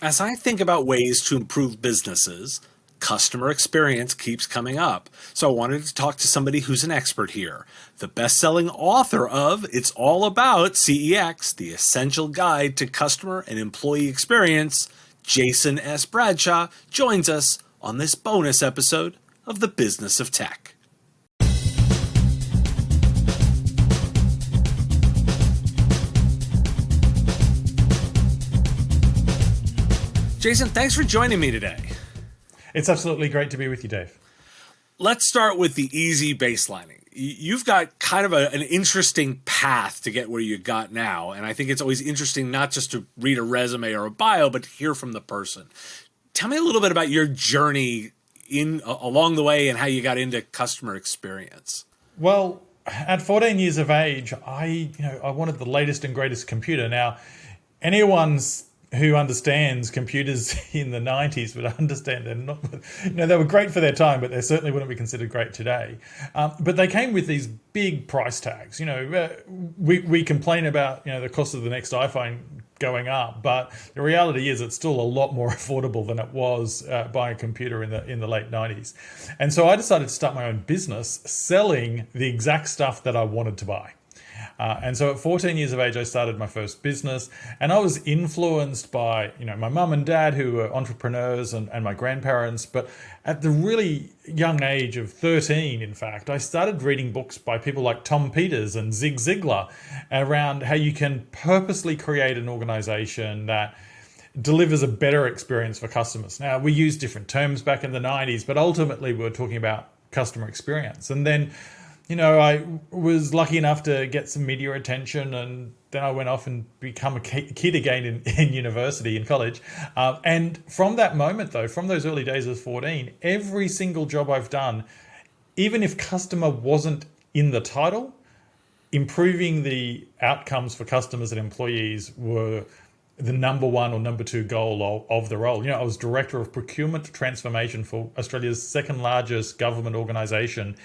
As I think about ways to improve businesses, customer experience keeps coming up. So I wanted to talk to somebody who's an expert here. The best-selling author of It's All About CEX, The Essential Guide to Customer and Employee Experience, Jason S Bradshaw, joins us on this bonus episode of The Business of Tech. Jason, thanks for joining me today. It's absolutely great to be with you, Dave. Let's start with the easy baselining. You've got kind of an interesting path to get where you got now, and I think it's always interesting not just to read a resume or a bio, but to hear from the person. Tell me a little bit about your journey along the way and how you got into customer experience. Well, at 14 years of age, I wanted the latest and greatest computer. Now, anyone who understands computers in the 90s would understand they're not, they were great for their time, but they certainly wouldn't be considered great today. But they came with these big price tags. We complain about, the cost of the next iPhone going up, but the reality is it's still a lot more affordable than it was buying a computer in the late 90s. And so I decided to start my own business selling the exact stuff that I wanted to buy. And so at 14 years of age, I started my first business, and I was influenced by, my mum and dad who were entrepreneurs and my grandparents. But at the really young age of 13, in fact, I started reading books by people like Tom Peters and Zig Ziglar around how you can purposely create an organization that delivers a better experience for customers. Now, we used different terms back in the 90s, but ultimately we were talking about customer experience. And then I was lucky enough to get some media attention, and then I went off and become a kid again in university, in college. And from that moment, though, from those early days of 14, every single job I've done, even if customer wasn't in the title, improving the outcomes for customers and employees were the number one or number two goal of the role. I was Director of Procurement Transformation for Australia's second largest government organisation.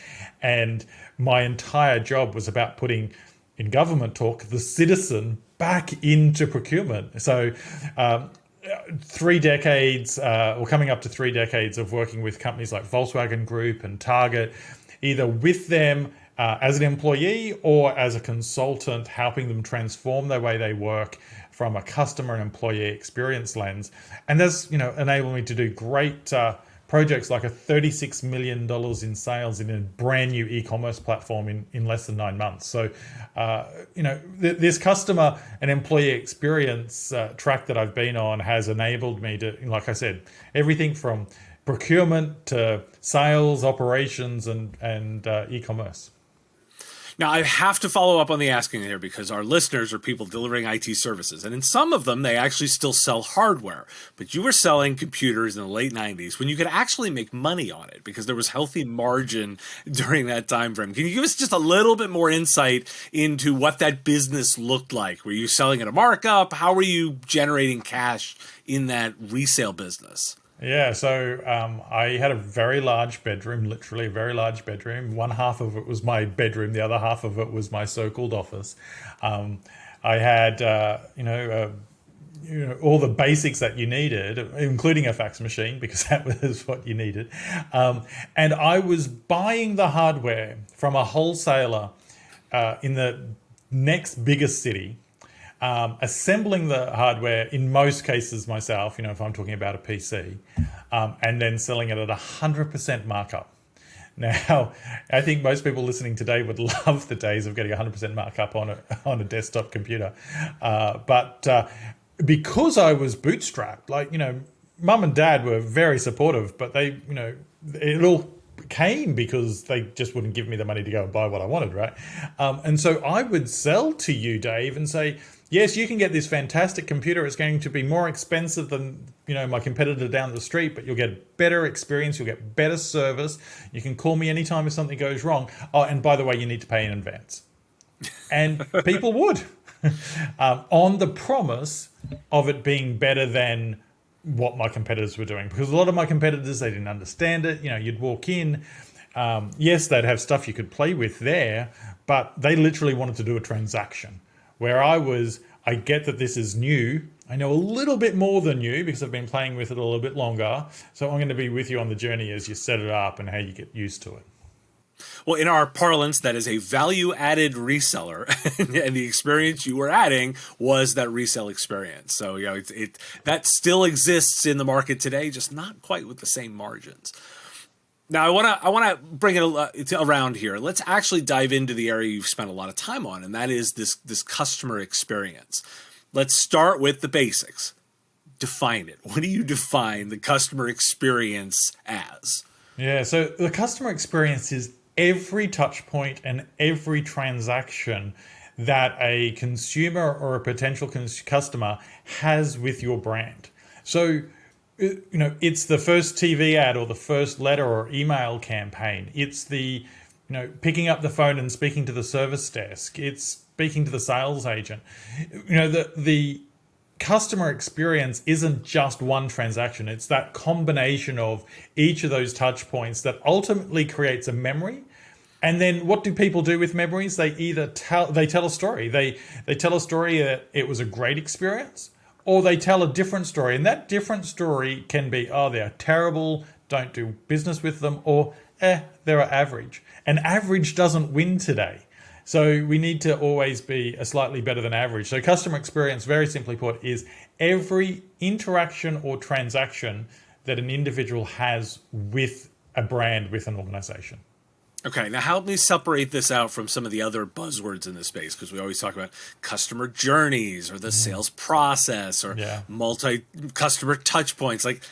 And my entire job was about putting, in government talk, the citizen back into procurement. So 3 decades, or coming up to 3 decades of working with companies like Volkswagen Group and Target, either with them as an employee or as a consultant, helping them transform the way they work from a customer and employee experience lens. And that's, enabled me to do great projects like a $36 million in sales in a brand new e-commerce platform in less than 9 months. So, this customer and employee experience track that I've been on has enabled me to, like I said, everything from procurement to sales, operations, and e-commerce. Now, I have to follow up on the asking here because our listeners are people delivering IT services. And in some of them, they actually still sell hardware. But you were selling computers in the late 90s when you could actually make money on it because there was healthy margin during that time frame. Can you give us just a little bit more insight into what that business looked like? Were you selling at a markup? How were you generating cash in that resale business? Yeah, so I had a very large bedroom, literally a very large bedroom. One half of it was my bedroom. The other half of it was my so-called office. I had, all the basics that you needed, including a fax machine, because that was what you needed. And I was buying the hardware from a wholesaler in the next biggest city, assembling the hardware in most cases myself, if I'm talking about a PC, and then selling it at 100% markup. Now, I think most people listening today would love the days of getting 100% markup on a desktop computer. But because I was bootstrapped, mum and dad were very supportive, but they, it all came because they just wouldn't give me the money to go and buy what I wanted, right? And so I would sell to you, Dave, and say, yes, you can get this fantastic computer. It's going to be more expensive than, my competitor down the street, but you'll get better experience. You'll get better service. You can call me anytime if something goes wrong. Oh, and by the way, you need to pay in advance. And people would, on the promise of it being better than what my competitors were doing. Because a lot of my competitors, they didn't understand it. You'd walk in. Yes, they'd have stuff you could play with there, but they literally wanted to do a transaction. Where I get that this is new, I know a little bit more than you because I've been playing with it a little bit longer. So I'm going to be with you on the journey as you set it up and how you get used to it. Well, in our parlance, that is a value-added reseller, and the experience you were adding was that resale experience. So, it that still exists in the market today, just not quite with the same margins. Now, I want to bring it around here. Let's actually dive into the area you've spent a lot of time on, and that is this customer experience. Let's start with the basics. Define it. What do you define the customer experience as? Yeah, so the customer experience is every touch point and every transaction that a consumer or a potential customer has with your brand. So, it's the first TV ad or the first letter or email campaign. It's the, picking up the phone and speaking to the service desk. It's speaking to the sales agent. The customer experience isn't just one transaction. It's that combination of each of those touch points that ultimately creates a memory. And then what do people do with memories? They either tell a story. They tell a story that it was a great experience, or they tell a different story. And that different story can be, oh, they're terrible, don't do business with them, or they're average. And average doesn't win today. So we need to always be a slightly better than average. So customer experience, very simply put, is every interaction or transaction that an individual has with a brand, with an organization. Okay, now help me separate this out from some of the other buzzwords in this space, because we always talk about customer journeys or the sales process or multi-customer touch points. Like,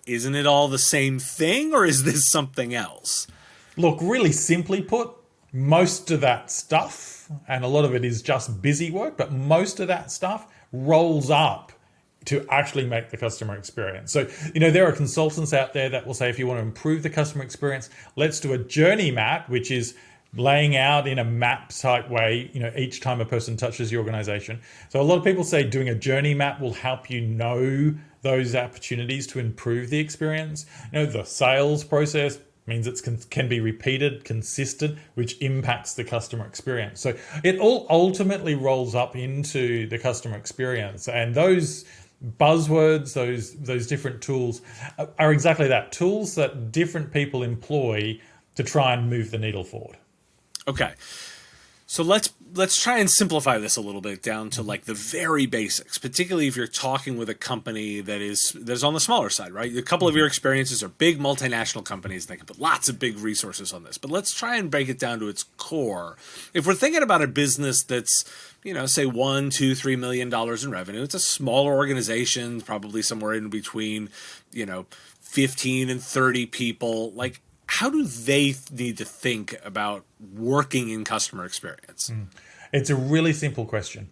isn't it all the same thing, or is this something else? Look, really simply put, most of that stuff, and a lot of it is just busy work, but most of that stuff rolls up to actually make the customer experience. So, there are consultants out there that will say, if you want to improve the customer experience, let's do a journey map, which is laying out in a map type way, each time a person touches your organization. So a lot of people say doing a journey map will help you know those opportunities to improve the experience. The sales process means it can be repeated, consistent, which impacts the customer experience. So it all ultimately rolls up into the customer experience. And those buzzwords, those different tools are exactly that, tools that different people employ to try and move the needle forward. Okay. So let's try and simplify this a little bit down to like the very basics, particularly if you're talking with a company that's on the smaller side, right? A couple of your experiences are big multinational companies. They can put lots of big resources on this, but let's try and break it down to its core. If we're thinking about a business that's, say $1, $2, $3 million in revenue, it's a smaller organization, probably somewhere in between, 15 and 30 people. Like, how do they need to think about working in customer experience? It's a really simple question.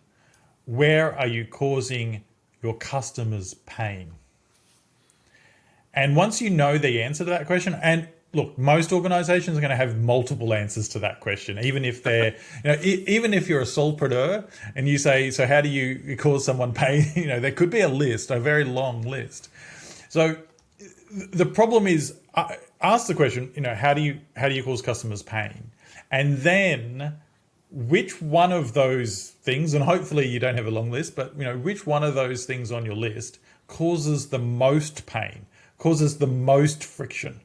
Where are you causing your customers pain? And once you know the answer to that question, and look, most organizations are going to have multiple answers to that question, even if they're, even if you're a solopreneur and you say, so how do you cause someone pain? There could be a list, a very long list. So the problem is, ask the question, how do you cause customers pain? And then which one of those things, and hopefully you don't have a long list, but which one of those things on your list causes the most pain, causes the most friction?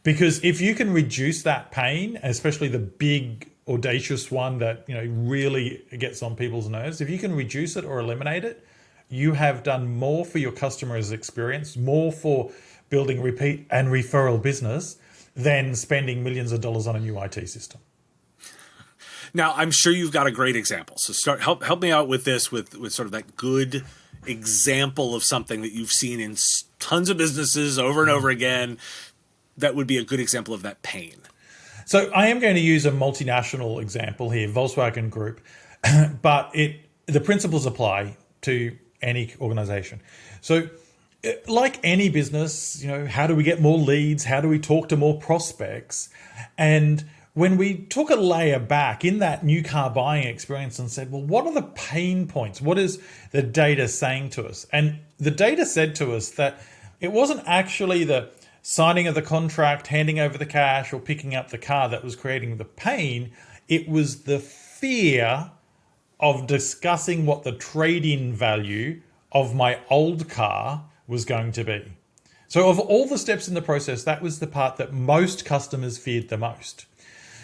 Because if you can reduce that pain, especially the big audacious one that really gets on people's nerves, if you can reduce it or eliminate it, you have done more for your customer's experience, more for building repeat and referral business than spending millions of dollars on a new IT system. Now, I'm sure you've got a great example. So help me out with this, with sort of that good example of something that you've seen in tons of businesses over and over again. That would be a good example of that pain. So I am going to use a multinational example here, Volkswagen Group, but the principles apply to any organization. So like any business, how do we get more leads? How do we talk to more prospects? And when we took a layer back in that new car buying experience and said, well, what are the pain points? What is the data saying to us? And the data said to us that it wasn't actually the signing of the contract, handing over the cash, or picking up the car that was creating the pain. It was the fear of discussing what the trade-in value of my old car was going to be. So of all the steps in the process, that was the part that most customers feared the most.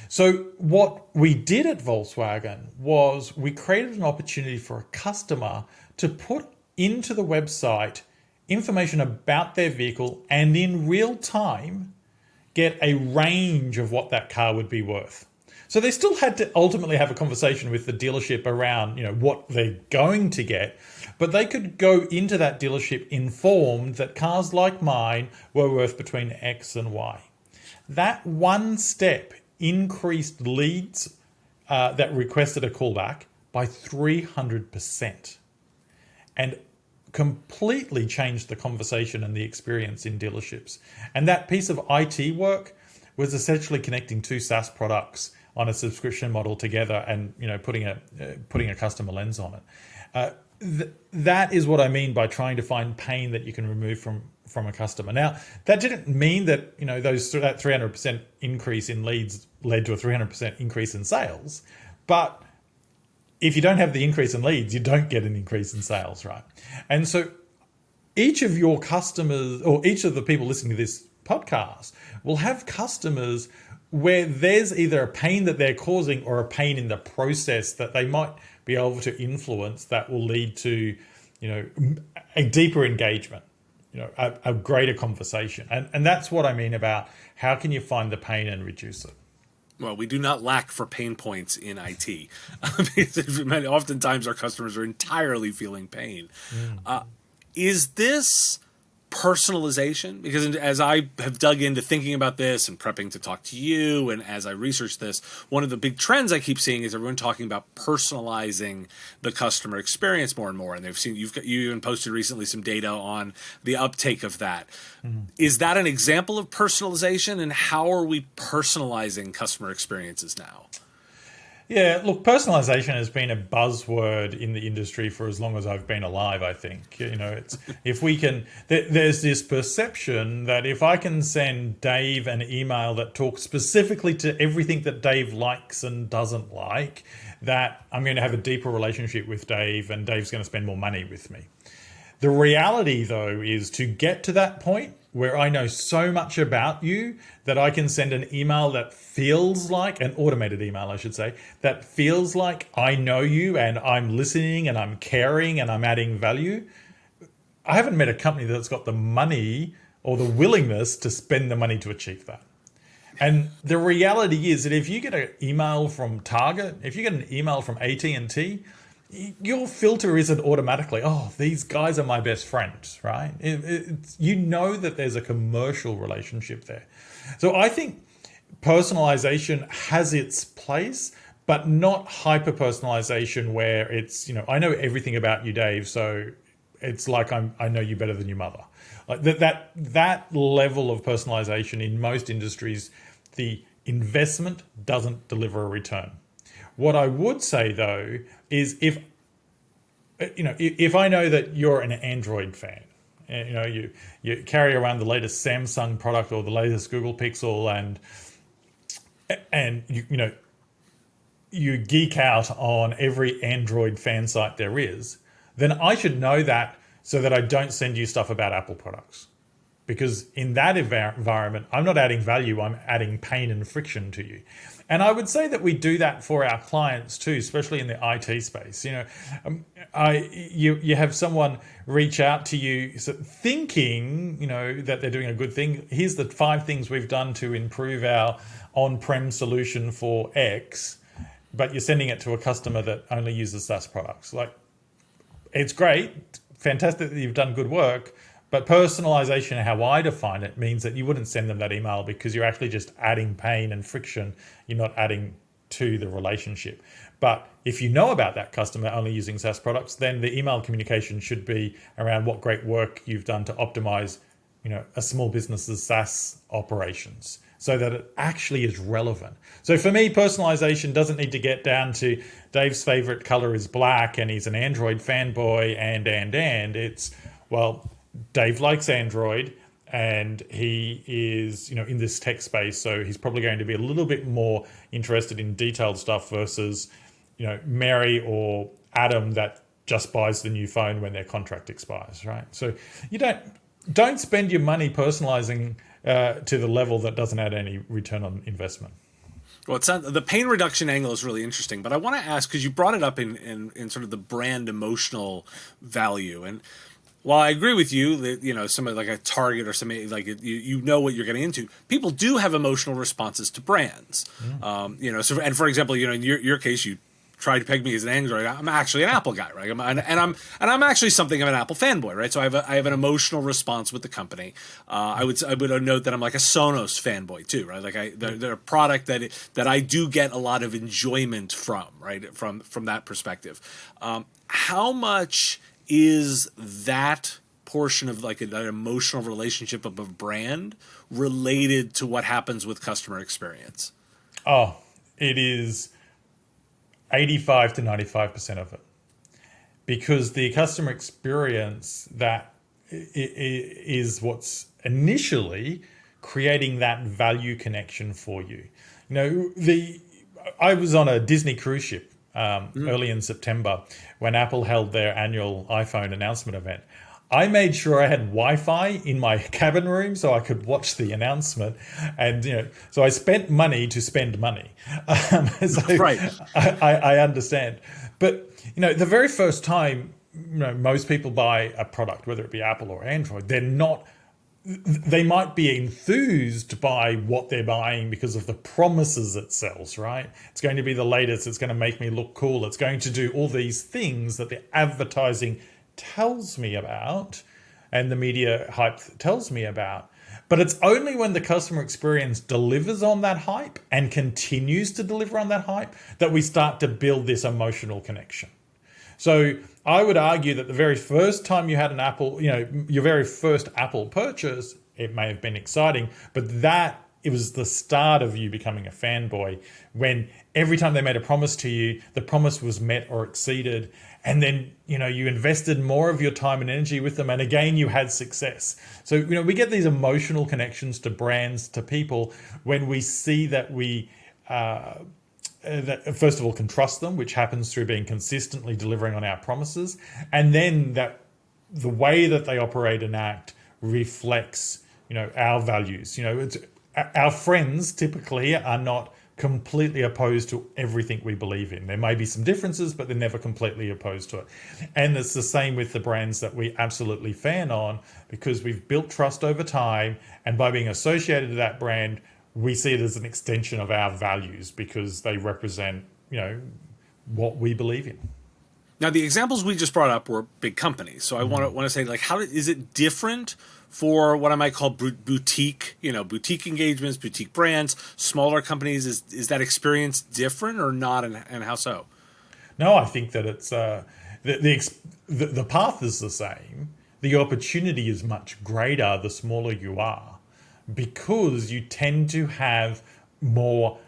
So what we did at Volkswagen was we created an opportunity for a customer to put into the website information about their vehicle and in real time get a range of what that car would be worth. So they still had to ultimately have a conversation with the dealership around, what they're going to get, but they could go into that dealership informed that cars like mine were worth between X and Y. That one step increased leads that requested a callback by 300% and completely changed the conversation and the experience in dealerships. And that piece of IT work was essentially connecting two SaaS products on a subscription model together and putting a customer lens on it. That is what I mean by trying to find pain that you can remove from a customer. Now, that didn't mean that that 300% increase in leads led to a 300% increase in sales, but if you don't have the increase in leads, you don't get an increase in sales, right? And so each of your customers, or each of the people listening to this podcast, will have customers where there's either a pain that they're causing or a pain in the process that they might be able to influence that will lead to, a deeper engagement, a greater conversation. And that's what I mean about how can you find the pain and reduce it? Well, we do not lack for pain points in IT. Because oftentimes our customers are entirely feeling pain. Is this personalization? Because as I have dug into thinking about this and prepping to talk to you, and as I research this, one of the big trends I keep seeing is everyone talking about personalizing the customer experience more and more. And they've seen you even posted recently some data on the uptake of that. Is that an example of personalization? And how are we personalizing customer experiences now? Yeah, look, personalization has been a buzzword in the industry for as long as I've been alive, I think. It's if we can, there's this perception that if I can send Dave an email that talks specifically to everything that Dave likes and doesn't like, that I'm going to have a deeper relationship with Dave and Dave's going to spend more money with me. The reality, though, is to get to that point where I know so much about you that I can send an email that feels like, an automated email, I should say, that feels like I know you and I'm listening and I'm caring and I'm adding value. I haven't met a company that's got the money or the willingness to spend the money to achieve that. And the reality is that if you get an email from Target, if you get an email from AT&T, your filter isn't automatically, these guys are my best friends, right? You know that there's a commercial relationship there. So I think personalization has its place, but not hyper-personalization where it's, I know everything about you, Dave, so it's like I know you better than your mother. Like that level of personalization in most industries, the investment doesn't deliver a return. What I would say, though, is if I know that you're an Android fan, you carry around the latest Samsung product or the latest Google Pixel, and you geek out on every Android fan site there is, then I should know that so that I don't send you stuff about Apple products. Because in that environment, I'm not adding value, I'm adding pain and friction to you. And I would say that we do that for our clients too, especially in the IT space. You have someone reach out to you thinking, that they're doing a good thing. Here's the 5 things we've done to improve our on-prem solution for X, but you're sending it to a customer that only uses SaaS products. Like, it's great, fantastic that you've done good work, but personalization, how I define it, means that you wouldn't send them that email because you're actually just adding pain and friction. You're not adding to the relationship. But if you know about that customer only using SaaS products, then the email communication should be around what great work you've done to optimize, a small business's SaaS operations so that it actually is relevant. So for me, personalization doesn't need to get down to Dave's favorite color is black and he's an Android fanboy and it's, well, Dave likes Android and he is, in this tech space, so he's probably going to be a little bit more interested in detailed stuff versus, Mary or Adam that just buys the new phone when their contract expires, right? So you don't spend your money personalizing to the level that doesn't add any return on investment. Well, the pain reduction angle is really interesting, but I want to ask, because you brought it up in sort of the brand emotional value. And while I agree with you that, somebody like a Target or somebody like you know what you're getting into, people do have emotional responses to brands. So, and for example, in your case, you tried to peg me as an Android. I'm actually an Apple guy, right? I'm actually something of an Apple fanboy, right? So I have an emotional response with the company. I would note that I'm like a Sonos fanboy too, right? Like they're a product that I do get a lot of enjoyment from, right? From that perspective. How much is that portion of like an emotional relationship of a brand related to what happens with customer experience? Oh, it is 85 to 95% of it, because the customer experience that is what's initially creating that value connection for you. I was on a Disney cruise ship early in September when Apple held their annual iPhone announcement event. I made sure I had Wi-Fi in my cabin room so I could watch the announcement, and so I spent money to spend money. So Right. I understand, but the very first time most people buy a product, whether it be Apple or Android, they might be enthused by what they're buying because of the promises it sells, right? It's going to be the latest. It's going to make me look cool. It's going to do all these things that the advertising tells me about and the media hype tells me about. But it's only when the customer experience delivers on that hype and continues to deliver on that hype that we start to build this emotional connection. So I would argue that the very first time you had an Apple, your very first Apple purchase, it may have been exciting, but it was the start of you becoming a fanboy, when every time they made a promise to you, the promise was met or exceeded. And then, you invested more of your time and energy with them. And again, you had success. So, we get these emotional connections to brands, to people, when we see that we, that first of all, can trust them, which happens through being consistently delivering on our promises. And then that the way that they operate and act reflects, our values. Our friends typically are not completely opposed to everything we believe in. There may be some differences, but they're never completely opposed to it. And it's the same with the brands that we absolutely fan on, because we've built trust over time, and by being associated to that brand, we see it as an extension of our values because they represent, what we believe in. Now, the examples we just brought up were big companies. So I want to say, like, how is it different for what I might call boutique, boutique engagements, boutique brands, smaller companies? Is that experience different or not, and how so? No, I think that it's the path is the same. The opportunity is much greater the smaller you are, because you tend to have more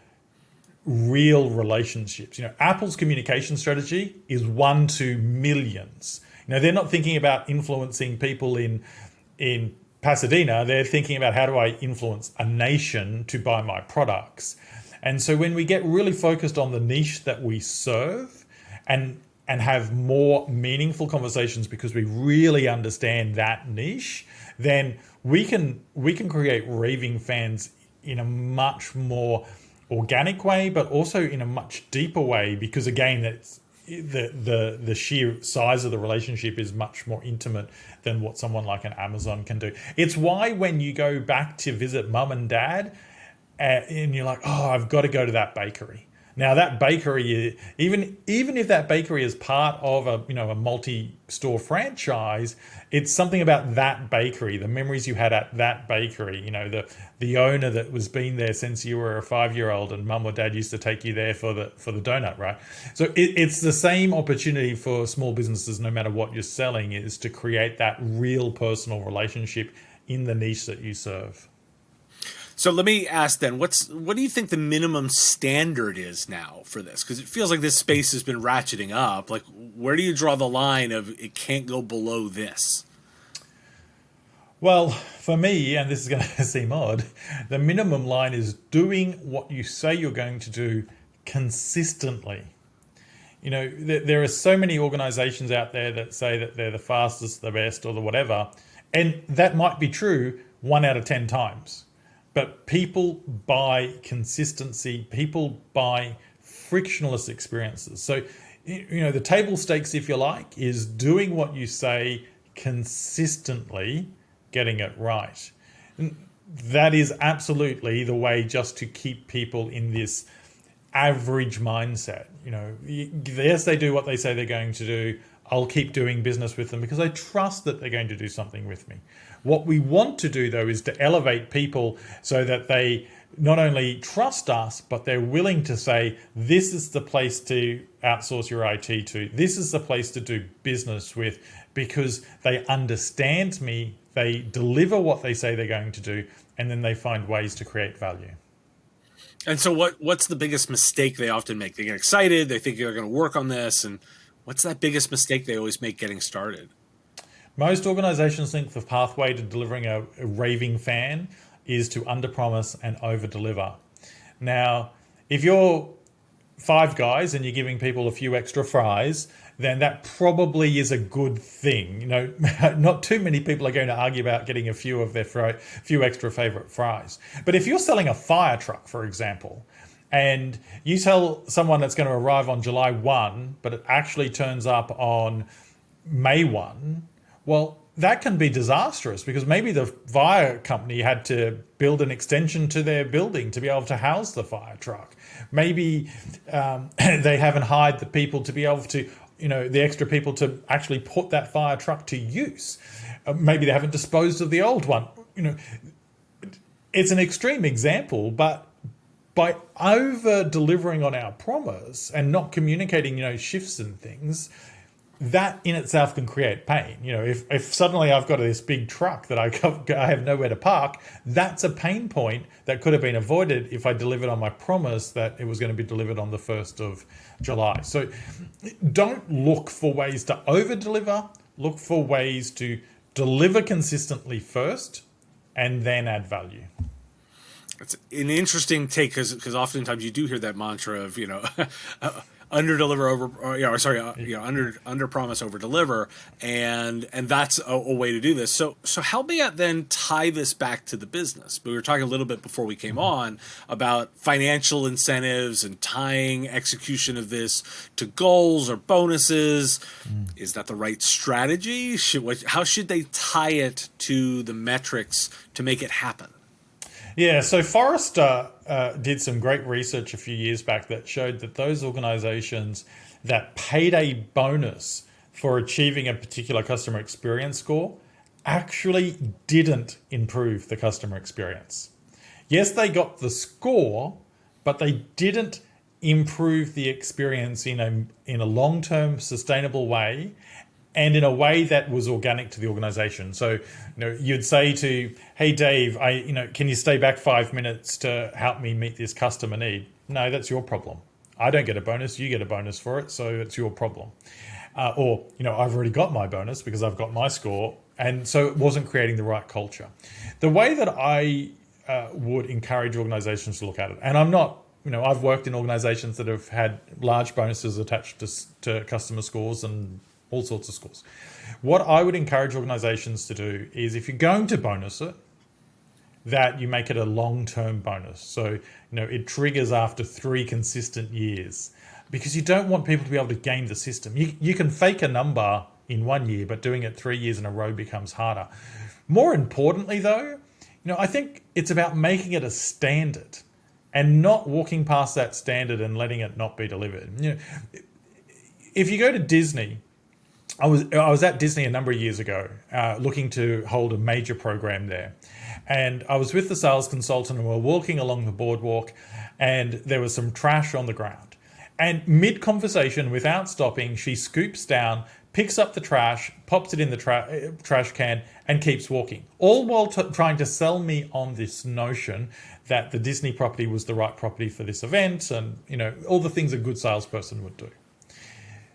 real relationships. Apple's communication strategy is 1 to millions. They're not thinking about influencing people in Pasadena. They're thinking about, how do I influence a nation to buy my products? And so when we get really focused on the niche that we serve and have more meaningful conversations because we really understand that niche, then we can create raving fans in a much more organic way, but also in a much deeper way, because again, that's the sheer size of the relationship is much more intimate than what someone like an Amazon can do. It's why when you go back to visit mum and dad, and you're like, oh, I've got to go to that bakery. Now that bakery, even if that bakery is part of a multi-store franchise, it's something about that bakery, the memories you had at that bakery. The owner that was been there since you were a 5-year-old, and mum or dad used to take you there for the donut, right? So it's the same opportunity for small businesses, no matter what you're selling, is to create that real personal relationship in the niche that you serve. So let me ask then, what do you think the minimum standard is now for this? Because it feels like this space has been ratcheting up. Like, where do you draw the line of it can't go below this? Well, for me, and this is going to seem odd, the minimum line is doing what you say you're going to do consistently. There are so many organizations out there that say that they're the fastest, the best, or the whatever. And that might be true 1 out of 10 times. But people buy consistency, people buy frictionless experiences. So, the table stakes, if you like, is doing what you say consistently, getting it right. That is absolutely the way just to keep people in this average mindset. Yes, they do what they say they're going to do. I'll keep doing business with them because I trust that they're going to do something with me. What we want to do, though, is to elevate people so that they not only trust us, but they're willing to say, this is the place to outsource your IT to. This is the place to do business with, because they understand me, they deliver what they say they're going to do, and then they find ways to create value. And so what's the biggest mistake they often make? They get excited, they think they're going to work on this, and what's that biggest mistake they always make getting started? Most organizations think the pathway to delivering a raving fan is to underpromise and overdeliver. Now, if you're Five Guys and you're giving people a few extra fries, then that probably is a good thing. Not too many people are going to argue about getting a few of their few extra favorite fries. But if you're selling a fire truck, for example, and you tell someone that's going to arrive on July 1, but it actually turns up on May 1, well, that can be disastrous because maybe the fire company had to build an extension to their building to be able to house the fire truck. Maybe they haven't hired the people to be able to, the extra people to actually put that fire truck to use. Maybe they haven't disposed of the old one. It's an extreme example, but by over delivering on our promise and not communicating, shifts and things, that in itself can create pain. If suddenly I've got this big truck that I have nowhere to park, that's a pain point that could have been avoided if I delivered on my promise that it was going to be delivered on the 1st of July. So don't look for ways to over-deliver. Look for ways to deliver consistently first and then add value. It's an interesting take because oftentimes you do hear that mantra of, under deliver under promise over deliver, and that's a way to do this. So help me out then tie this back to the business. We were talking a little bit before we came on about financial incentives and tying execution of this to goals or bonuses. Is that the right strategy? How should they tie it to the metrics to make it happen? Yeah, so Forrester did some great research a few years back that showed that those organizations that paid a bonus for achieving a particular customer experience score actually didn't improve the customer experience. Yes, they got the score, but they didn't improve the experience in a long-term sustainable way and in a way that was organic to the organization. So, you'd say to, hey, Dave, can you stay back 5 minutes to help me meet this customer need? No, that's your problem. I don't get a bonus. You get a bonus for it. So it's your problem. Or, I've already got my bonus because I've got my score. And so it wasn't creating the right culture. The way that I would encourage organizations to look at it, and I'm not, I've worked in organizations that have had large bonuses attached to customer scores and all sorts of scores. What I would encourage organizations to do is if you're going to bonus it, that you make it a long-term bonus. So, it triggers after 3 consistent years because you don't want people to be able to game the system. You can fake a number in 1 year, but doing it 3 years in a row becomes harder. More importantly, though, I think it's about making it a standard and not walking past that standard and letting it not be delivered. If you go to Disney, I was at Disney a number of years ago, looking to hold a major program there. And I was with the sales consultant and we were walking along the boardwalk and there was some trash on the ground. And mid-conversation, without stopping, she scoops down, picks up the trash, pops it in the trash can and keeps walking. All while trying to sell me on this notion that the Disney property was the right property for this event and, all the things a good salesperson would do.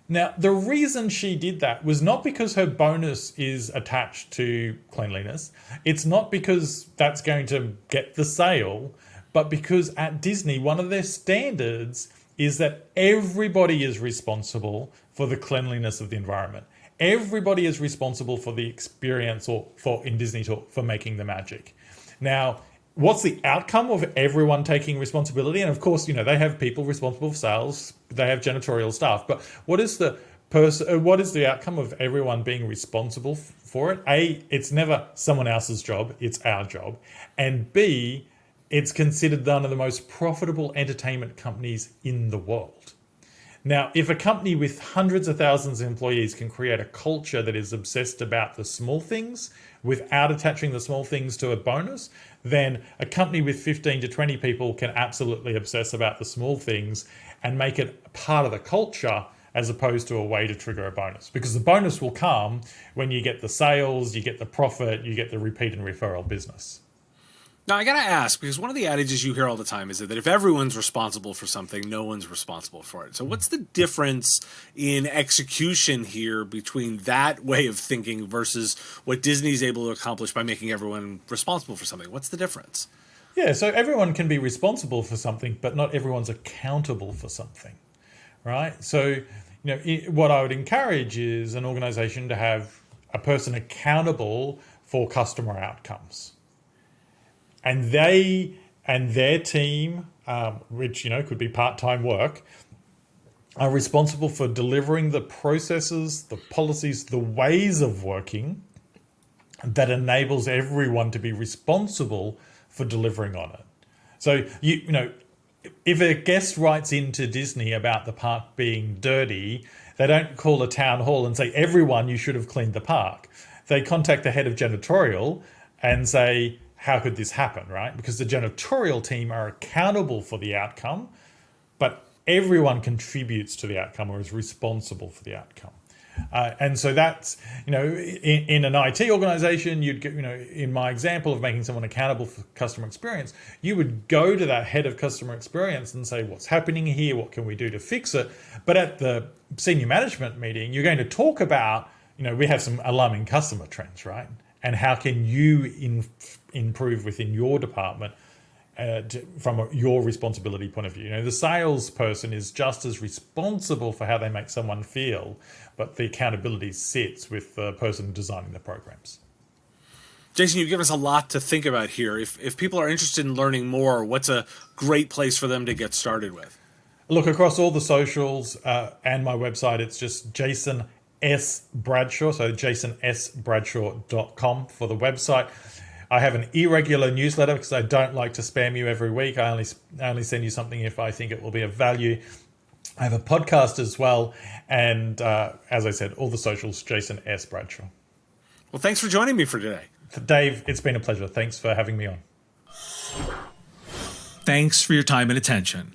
Now, the reason she did that was not because her bonus is attached to cleanliness. It's not because that's going to get the sale, but because at Disney, one of their standards is that everybody is responsible for the cleanliness of the environment. Everybody is responsible for the experience, or for, in Disney talk, for making the magic. Now, what's the outcome of everyone taking responsibility? And of course, they have people responsible for sales, they have janitorial staff, but what is the outcome of everyone being responsible for it? A, it's never someone else's job, it's our job. And B, it's considered one of the most profitable entertainment companies in the world. Now, if a company with hundreds of thousands of employees can create a culture that is obsessed about the small things without attaching the small things to a bonus, then a company with 15 to 20 people can absolutely obsess about the small things and make it part of the culture, as opposed to a way to trigger a bonus. Because the bonus will come when you get the sales, you get the profit, you get the repeat and referral business. Now, I got to ask, because one of the adages you hear all the time is that if everyone's responsible for something, no one's responsible for it. So what's the difference in execution here between that way of thinking versus what Disney's able to accomplish by making everyone responsible for something? What's the difference? Yeah, so everyone can be responsible for something, but not everyone's accountable for something, right? So, what I would encourage is an organization to have a person accountable for customer outcomes. And they and their team, which could be part-time work, are responsible for delivering the processes, the policies, the ways of working that enables everyone to be responsible for delivering on it. So if a guest writes into Disney about the park being dirty, they don't call a town hall and say, everyone, you should have cleaned the park. They contact the head of janitorial and say, how could this happen, right? Because the janitorial team are accountable for the outcome, but everyone contributes to the outcome or is responsible for the outcome. And so that's, in an IT organization, you'd get, in my example of making someone accountable for customer experience, you would go to that head of customer experience and say, what's happening here? What can we do to fix it? But at the senior management meeting, you're going to talk about, we have some alarming customer trends, right? And how can you improve within your department from your responsibility point of view? The salesperson is just as responsible for how they make someone feel, but the accountability sits with the person designing the programs. Jason, you've given us a lot to think about here. If people are interested in learning more, what's a great place for them to get started with? Look, across all the socials and my website, it's just Jason S Bradshaw, so jasonsbradshaw.com for the website. I have an irregular newsletter because I don't like to spam you every week. I only send you something if I think it will be of value. I have a podcast as well, and as I said, all the socials, Jason S Bradshaw. Well, thanks for joining me for today. Dave, it's been a pleasure. Thanks for having me on. Thanks for your time and attention.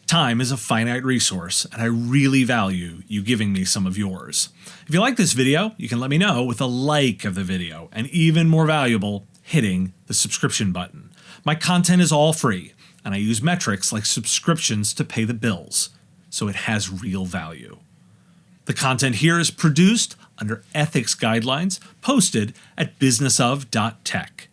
Time is a finite resource, and I really value you giving me some of yours. If you like this video, you can let me know with a like of the video, and even more valuable, hitting the subscription button. My content is all free, and I use metrics like subscriptions to pay the bills, so it has real value. The content here is produced under ethics guidelines posted at businessof.tech.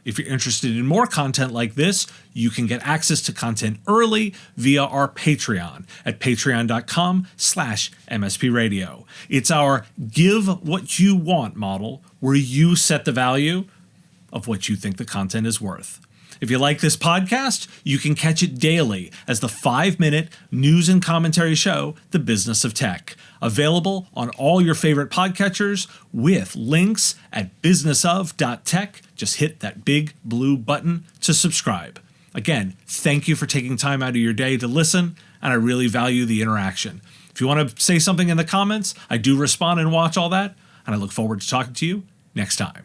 If you're interested in more content like this, you can get access to content early via our Patreon at patreon.com/MSPRadio. It's our give what you want model where you set the value of what you think the content is worth. If you like this podcast, you can catch it daily as the 5-minute news and commentary show, The Business of Tech, available on all your favorite podcatchers with links at businessof.tech. Just hit that big blue button to subscribe. Again, thank you for taking time out of your day to listen, and I really value the interaction. If you want to say something in the comments, I do respond and watch all that, and I look forward to talking to you next time.